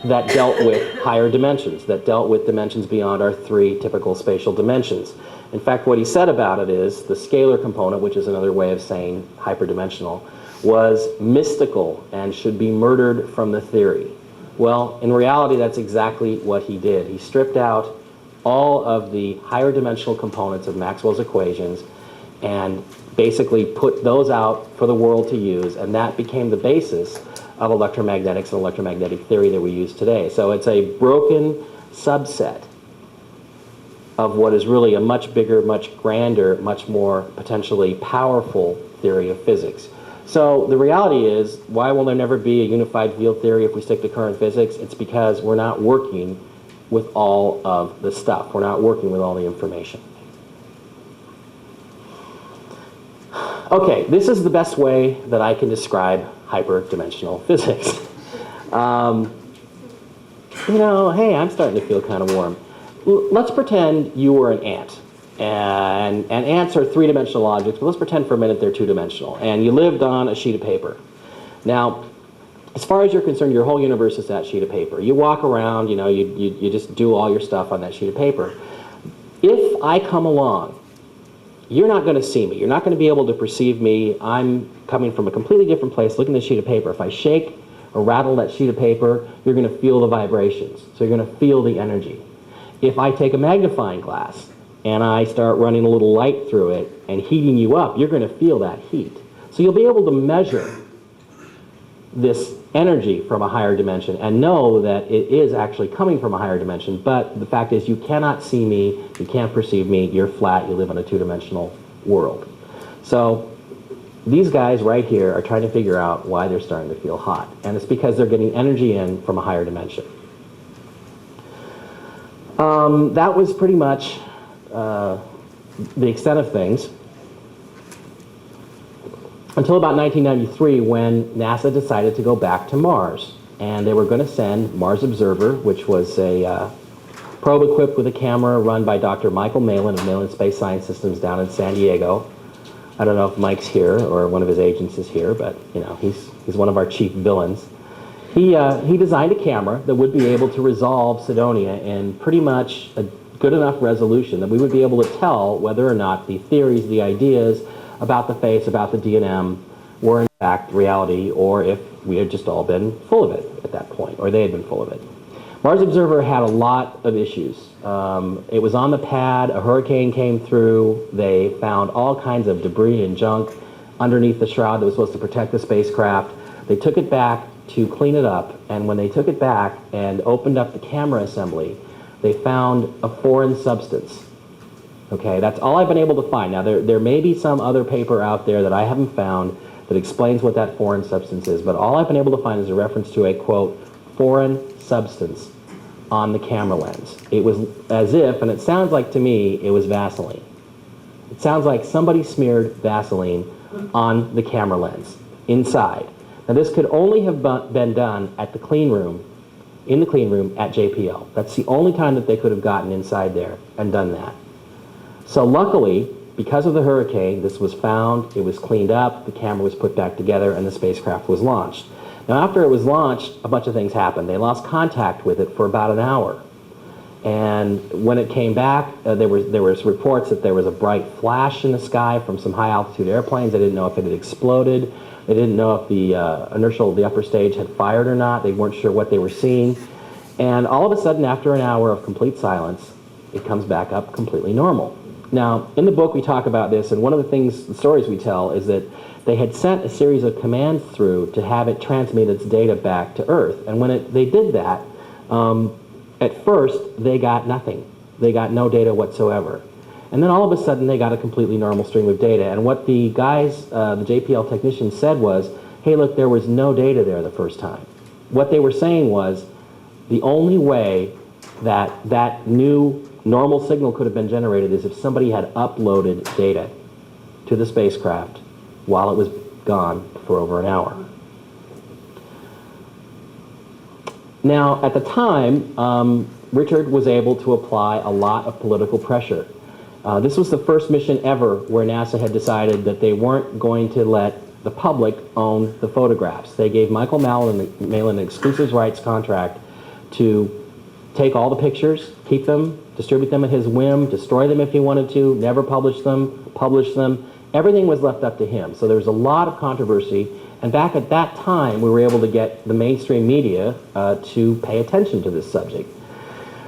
that dealt with higher dimensions, that dealt with dimensions beyond our three typical spatial dimensions. In fact, what he said about it is the scalar component, which is another way of saying hyperdimensional, was mystical and should be murdered from the theory. Well, in reality, that's exactly what he did. He stripped out all of the higher dimensional components of Maxwell's equations and basically put those out for the world to use, and that became the basis of electromagnetics and electromagnetic theory that we use today. So it's a broken subset of what is really a much bigger, much grander, much more potentially powerful theory of physics. So the reality is, why will there never be a unified field theory if we stick to current physics? It's because we're not working with all of the stuff. We're not working with all the information. Okay, this is the best way that I can describe hyperdimensional physics. You know, hey, I'm starting to feel kind of warm. Let's pretend you were an ant. And ants are three-dimensional objects, but let's pretend for a minute they're two-dimensional. And you lived on a sheet of paper. Now, as far as you're concerned, your whole universe is that sheet of paper. You walk around, you know, you just do all your stuff on that sheet of paper. If I come along, you're not going to see me. You're not going to be able to perceive me. I'm coming from a completely different place, looking at the sheet of paper. If I shake or rattle that sheet of paper, you're going to feel the vibrations. So you're going to feel the energy. If I take a magnifying glass and I start running a little light through it and heating you up, you're going to feel that heat. So you'll be able to measure this energy from a higher dimension and know that it is actually coming from a higher dimension, but the fact is you cannot see me, you can't perceive me, you're flat, you live in a two-dimensional world. So these guys right here are trying to figure out why they're starting to feel hot, and it's because they're getting energy in from a higher dimension. That was pretty much the extent of things until about 1993, when NASA decided to go back to Mars. And they were going to send Mars Observer, which was a probe equipped with a camera run by Dr. Michael Malin of Malin Space Science Systems down in San Diego. I don't know if Mike's here or one of his agents is here, but you know, he's one of our chief villains. He designed a camera that would be able to resolve Cydonia in pretty much a good enough resolution that we would be able to tell whether or not the theories, the ideas about the face, about the D&M were in fact reality, or if we had just all been full of it at that point, or they had been full of it. Mars Observer had a lot of issues. It was on the pad, a hurricane came through, they found all kinds of debris and junk underneath the shroud that was supposed to protect the spacecraft. They took it back to clean it up, and when they took it back and opened up the camera assembly, they found a foreign substance. Okay, that's all I've been able to find. Now, there may be some other paper out there that I haven't found that explains what that foreign substance is, but all I've been able to find is a reference to a, quote, foreign substance on the camera lens. It was as if, and it sounds like to me, it was Vaseline. It sounds like somebody smeared Vaseline on the camera lens, inside. Now, this could only have been done at the clean room, in the clean room at JPL. That's the only time that they could have gotten inside there and done that. So luckily, because of the hurricane, this was found, it was cleaned up, the camera was put back together, and the spacecraft was launched. Now, after it was launched, a bunch of things happened. They lost contact with it for about an hour. And when it came back, there was reports that there was a bright flash in the sky from some high-altitude airplanes. They didn't know if it had exploded. They didn't know if the the upper stage had fired or not. They weren't sure what they were seeing. And all of a sudden, after an hour of complete silence, it comes back up completely normal. Now, in the book we talk about this, and one of the stories we tell is that they had sent a series of commands through to have it transmit its data back to Earth. And when they did that, at first they got nothing. They got no data whatsoever. And then all of a sudden they got a completely normal stream of data. And what the guys, the JPL technicians said was, hey, look, there was no data there the first time. What they were saying was the only way that that new normal signal could have been generated is if somebody had uploaded data to the spacecraft while it was gone for over an hour. Now, at the time, Richard was able to apply a lot of political pressure. This was the first mission ever where NASA had decided that they weren't going to let the public own the photographs. They gave Michael Malin an exclusive rights contract to take all the pictures, keep them, distribute them at his whim, destroy them if he wanted to, never publish them, publish them. Everything was left up to him. So there was a lot of controversy. And back at that time, we were able to get the mainstream media to pay attention to this subject.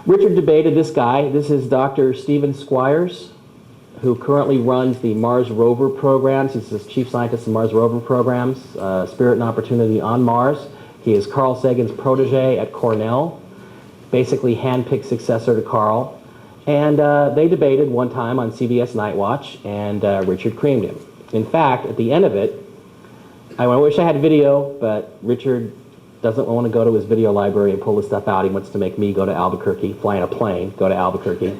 Richard debated this guy. This is Dr. Stephen Squires, who currently runs the Mars rover programs. He's the chief scientist of Mars rover programs, Spirit and Opportunity on Mars. He is Carl Sagan's protege at Cornell, basically handpicked successor to Carl. And they debated one time on CBS Night Watch, and Richard creamed him. In fact, at the end of it, I wish I had video, but Richard doesn't want to go to his video library and pull this stuff out. He wants to make me go to Albuquerque, fly in a plane, go to Albuquerque,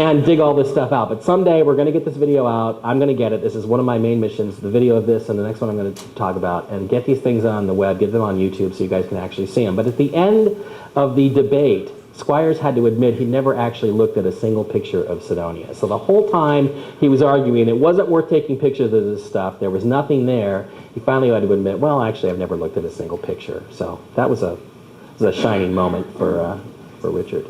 and dig all this stuff out. But someday we're going to get this video out. I'm going to get it. This is one of my main missions, the video of this and the next one I'm going to talk about, and get these things on the web, get them on YouTube so you guys can actually see them. But at the end of the debate, Squires had to admit he never actually looked at a single picture of Cydonia. So the whole time he was arguing it wasn't worth taking pictures of this stuff, there was nothing there, he finally had to admit, well, actually I've never looked at a single picture. So that was a shining moment for Richard.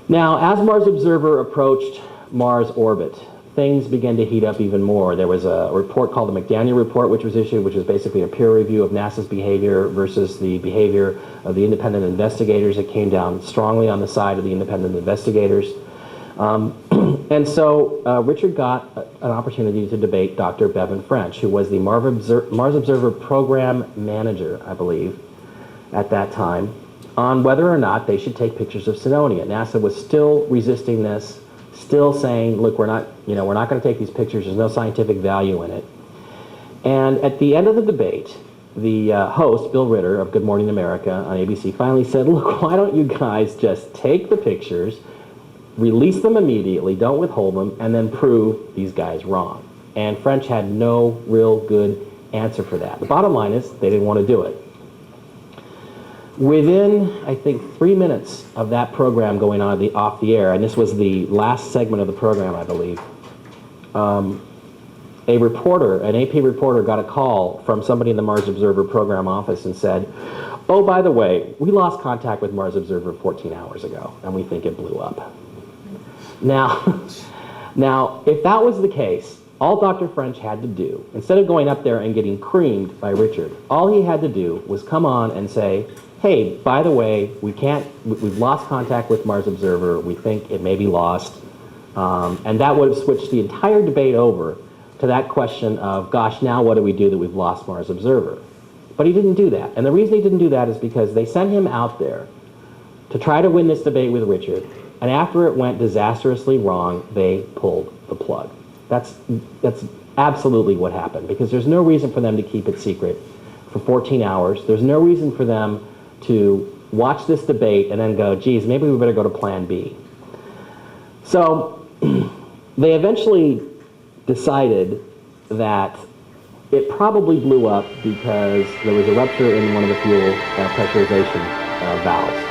Now, as Mars Observer approached Mars orbit, things began to heat up even more. There was a report called the McDaniel Report, which was issued, which is basically a peer review of NASA's behavior versus the behavior of the independent investigators. It came down strongly on the side of the independent investigators. And so Richard got an opportunity to debate Dr. Bevan French, who was the Mars Observer Program Manager, I believe, at that time, on whether or not they should take pictures of Cydonia. NASA was still resisting this, still saying, look, we're not going to take these pictures. There's no scientific value in it. And at the end of the debate, the host, Bill Ritter of Good Morning America on ABC, finally said, look, why don't you guys just take the pictures, release them immediately, don't withhold them, and then prove these guys wrong. And French had no real good answer for that. The bottom line is they didn't want to do it. Within, I think, 3 minutes of that program going on off the air, and this was the last segment of the program, I believe, a reporter, an AP reporter, got a call from somebody in the Mars Observer program office and said, oh, by the way, we lost contact with Mars Observer 14 hours ago, and we think it blew up. Now, if that was the case, all Dr. French had to do, instead of going up there and getting creamed by Richard, all he had to do was come on and say, hey, by the way, we've lost contact with Mars Observer, we think it may be lost, and that would have switched the entire debate over to that question of, gosh, now what do we do that we've lost Mars Observer? But he didn't do that, and the reason he didn't do that is because they sent him out there to try to win this debate with Richard, and after it went disastrously wrong, they pulled the plug. That's absolutely what happened, because there's no reason for them to keep it secret for 14 hours. There's no reason for them to watch this debate and then go, geez, maybe we better go to plan B. So they eventually decided that it probably blew up because there was a rupture in one of the fuel pressurization valves.